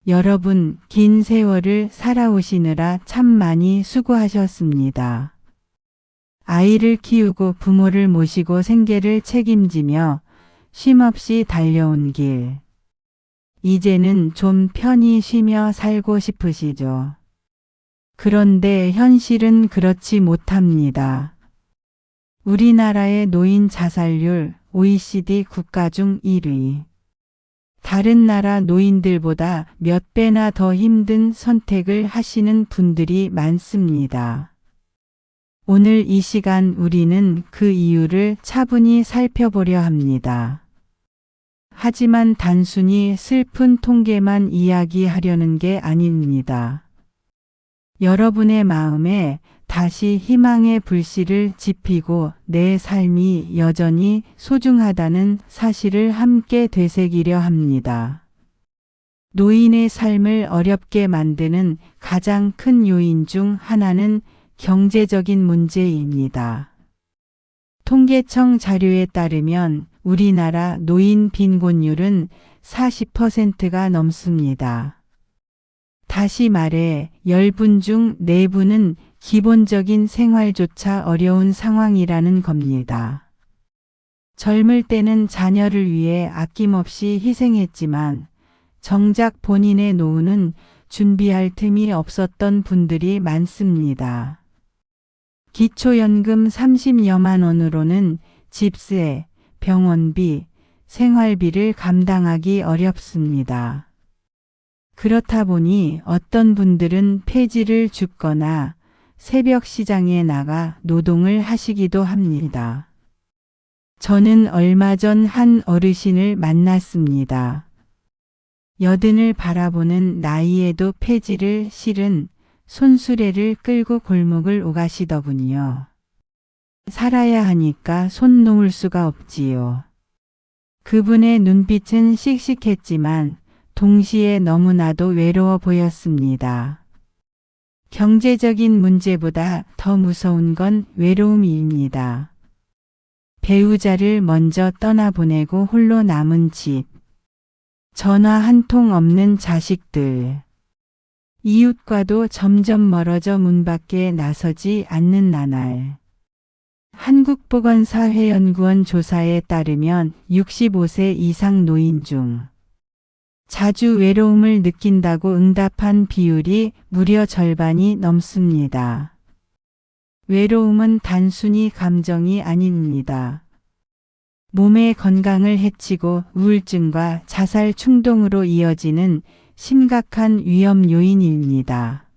여러분, 긴 세월을 살아오시느라 참 많이 수고하셨습니다. 아이를 키우고 부모를 모시고 생계를 책임지며 쉼없이 달려온 길. 이제는 좀 편히 쉬며 살고 싶으시죠? 그런데 현실은 그렇지 못합니다. 우리나라의 노인 자살률 OECD 국가 중 1위. 다른 나라 노인들보다 몇 배나 더 힘든 선택을 하시는 분들이 많습니다. 오늘 이 시간 우리는 그 이유를 차분히 살펴보려 합니다. 하지만 단순히 슬픈 통계만 이야기하려는 게 아닙니다. 여러분의 마음에 다시 희망의 불씨를 지피고 내 삶이 여전히 소중하다는 사실을 함께 되새기려 합니다. 노인의 삶을 어렵게 만드는 가장 큰 요인 중 하나는 경제적인 문제입니다. 통계청 자료에 따르면 우리나라 노인 빈곤율은 40%가 넘습니다. 다시 말해 10분 중 4분은 기본적인 생활조차 어려운 상황이라는 겁니다. 젊을 때는 자녀를 위해 아낌없이 희생했지만 정작 본인의 노후는 준비할 틈이 없었던 분들이 많습니다. 기초연금 30여만 원으로는 집세, 병원비, 생활비를 감당하기 어렵습니다. 그렇다 보니 어떤 분들은 폐지를 줍거나 새벽 시장에 나가 노동을 하시기도 합니다. 저는 얼마 전 한 어르신을 만났습니다. 여든을 바라보는 나이에도 폐지를 실은 손수레를 끌고 골목을 오가시더군요. 살아야 하니까 손 놓을 수가 없지요. 그분의 눈빛은 씩씩했지만 동시에 너무나도 외로워 보였습니다. 경제적인 문제보다 더 무서운 건 외로움입니다. 배우자를 먼저 떠나보내고 홀로 남은 집. 전화 한 통 없는 자식들. 이웃과도 점점 멀어져 문 밖에 나서지 않는 나날. 한국보건사회연구원 조사에 따르면 65세 이상 노인 중 자주 외로움을 느낀다고 응답한 비율이 무려 절반이 넘습니다. 외로움은 단순히 감정이 아닙니다. 몸의 건강을 해치고 우울증과 자살 충동으로 이어지는 심각한 위험 요인입니다.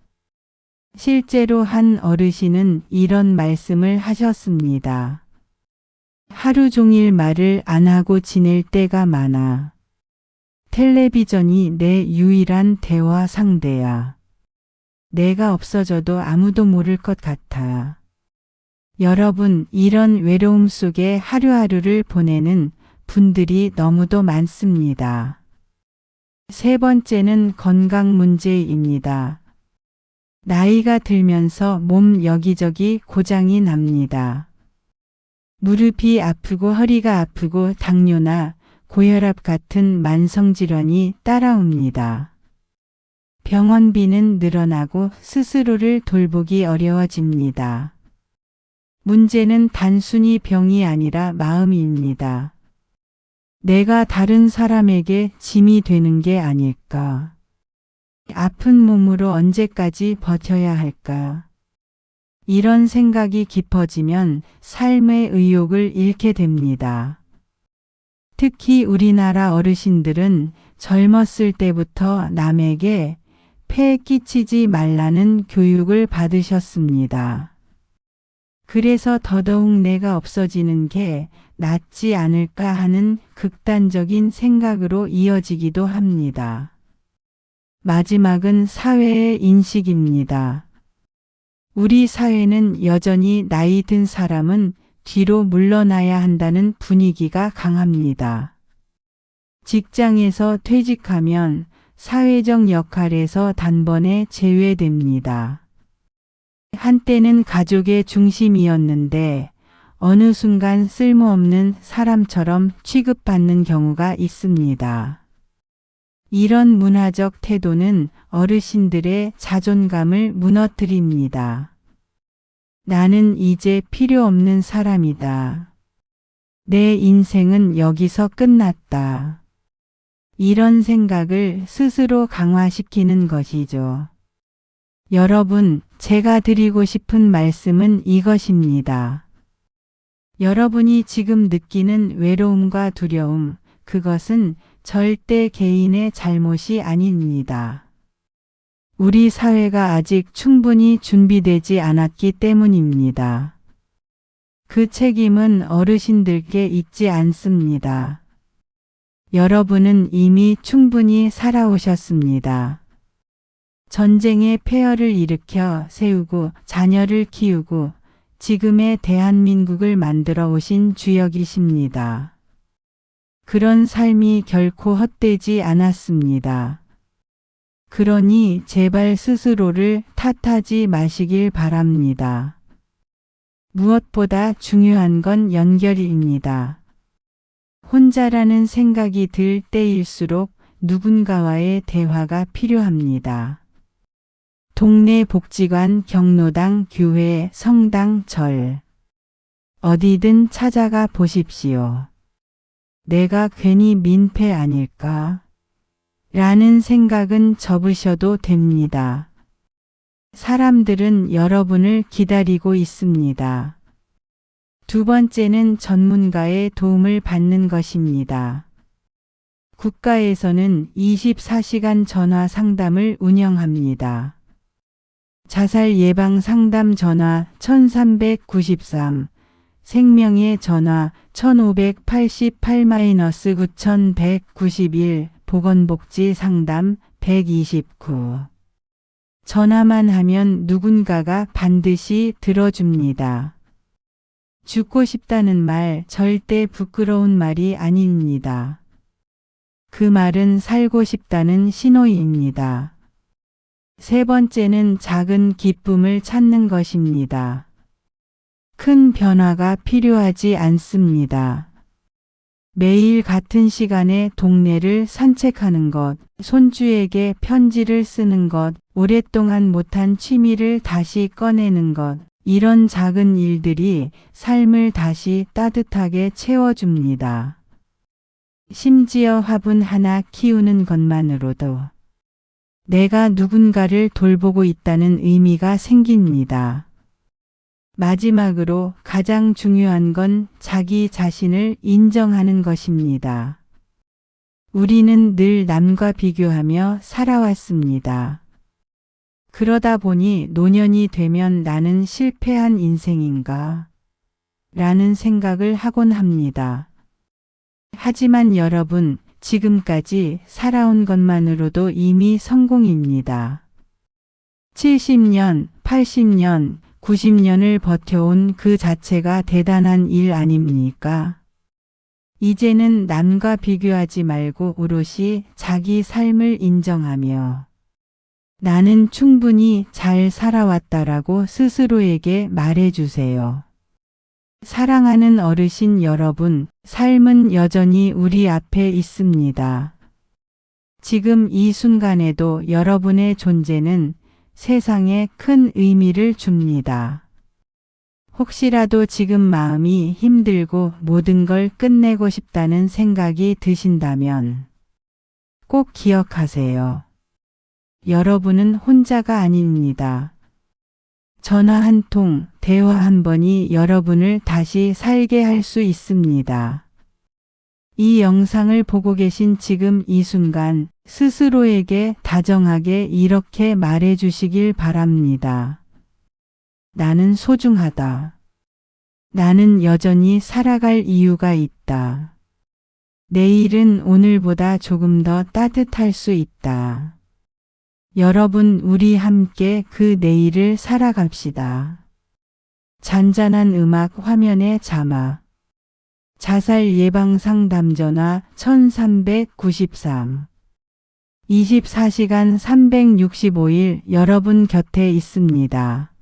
실제로 한 어르신은 이런 말씀을 하셨습니다. 하루 종일 말을 안 하고 지낼 때가 많아. 텔레비전이 내 유일한 대화 상대야. 내가 없어져도 아무도 모를 것 같아. 여러분, 이런 외로움 속에 하루하루를 보내는 분들이 너무도 많습니다. 세 번째는 건강 문제입니다. 나이가 들면서 몸 여기저기 고장이 납니다. 무릎이 아프고 허리가 아프고 당뇨나 고혈압 같은 만성질환이 따라옵니다. 병원비는 늘어나고 스스로를 돌보기 어려워집니다. 문제는 단순히 병이 아니라 마음입니다. 내가 다른 사람에게 짐이 되는 게 아닐까? 아픈 몸으로 언제까지 버텨야 할까? 이런 생각이 깊어지면 삶의 의욕을 잃게 됩니다. 특히 우리나라 어르신들은 젊었을 때부터 남에게 폐 끼치지 말라는 교육을 받으셨습니다. 그래서 더더욱 내가 없어지는 게 낫지 않을까 하는 극단적인 생각으로 이어지기도 합니다. 마지막은 사회의 인식입니다. 우리 사회는 여전히 나이 든 사람은 뒤로 물러나야 한다는 분위기가 강합니다. 직장에서 퇴직하면 사회적 역할에서 단번에 제외됩니다. 한때는 가족의 중심이었는데 어느 순간 쓸모없는 사람처럼 취급받는 경우가 있습니다. 이런 문화적 태도는 어르신들의 자존감을 무너뜨립니다. 나는 이제 필요 없는 사람이다. 내 인생은 여기서 끝났다. 이런 생각을 스스로 강화시키는 것이죠. 여러분, 제가 드리고 싶은 말씀은 이것입니다. 여러분이 지금 느끼는 외로움과 두려움, 그것은 절대 개인의 잘못이 아닙니다. 우리 사회가 아직 충분히 준비되지 않았기 때문입니다. 그 책임은 어르신들께 있지 않습니다. 여러분은 이미 충분히 살아오셨습니다. 전쟁의 폐허를 일으켜 세우고 자녀를 키우고 지금의 대한민국을 만들어 오신 주역이십니다. 그런 삶이 결코 헛되지 않았습니다. 그러니 제발 스스로를 탓하지 마시길 바랍니다. 무엇보다 중요한 건 연결입니다. 혼자라는 생각이 들 때일수록 누군가와의 대화가 필요합니다. 동네 복지관, 경로당, 교회, 성당, 절. 어디든 찾아가 보십시오. 내가 괜히 민폐 아닐까? 라는 생각은 접으셔도 됩니다. 사람들은 여러분을 기다리고 있습니다. 두 번째는 전문가의 도움을 받는 것입니다. 국가에서는 24시간 전화 상담을 운영합니다. 자살 예방 상담 전화 1393, 생명의 전화 1588-9191, 보건복지 상담 129. 전화만 하면 누군가가 반드시 들어줍니다. 죽고 싶다는 말 절대 부끄러운 말이 아닙니다. 그 말은 살고 싶다는 신호입니다. 세 번째는 작은 기쁨을 찾는 것입니다. 큰 변화가 필요하지 않습니다. 매일 같은 시간에 동네를 산책하는 것, 손주에게 편지를 쓰는 것, 오랫동안 못한 취미를 다시 꺼내는 것, 이런 작은 일들이 삶을 다시 따뜻하게 채워줍니다. 심지어 화분 하나 키우는 것만으로도 내가 누군가를 돌보고 있다는 의미가 생깁니다. 마지막으로 가장 중요한 건 자기 자신을 인정하는 것입니다. 우리는 늘 남과 비교하며 살아왔습니다. 그러다 보니 노년이 되면 나는 실패한 인생인가? 라는 생각을 하곤 합니다. 하지만 여러분, 지금까지 살아온 것만으로도 이미 성공입니다. 70년, 80년, 90년을 버텨온 그 자체가 대단한 일 아닙니까? 이제는 남과 비교하지 말고 오롯이 자기 삶을 인정하며 나는 충분히 잘 살아왔다라고 스스로에게 말해주세요. 사랑하는 어르신 여러분, 삶은 여전히 우리 앞에 있습니다. 지금 이 순간에도 여러분의 존재는 세상에 큰 의미를 줍니다. 혹시라도 지금 마음이 힘들고 모든 걸 끝내고 싶다는 생각이 드신다면 꼭 기억하세요. 여러분은 혼자가 아닙니다. 전화 한 통, 대화 한 번이 여러분을 다시 살게 할 수 있습니다. 이 영상을 보고 계신 지금 이 순간 스스로에게 다정하게 이렇게 말해 주시길 바랍니다. 나는 소중하다. 나는 여전히 살아갈 이유가 있다. 내일은 오늘보다 조금 더 따뜻할 수 있다. 여러분, 우리 함께 그 내일을 살아갑시다. 잔잔한 음악 화면의 자막. 자살 예방 상담 전화 1393. 24시간 365일 여러분 곁에 있습니다.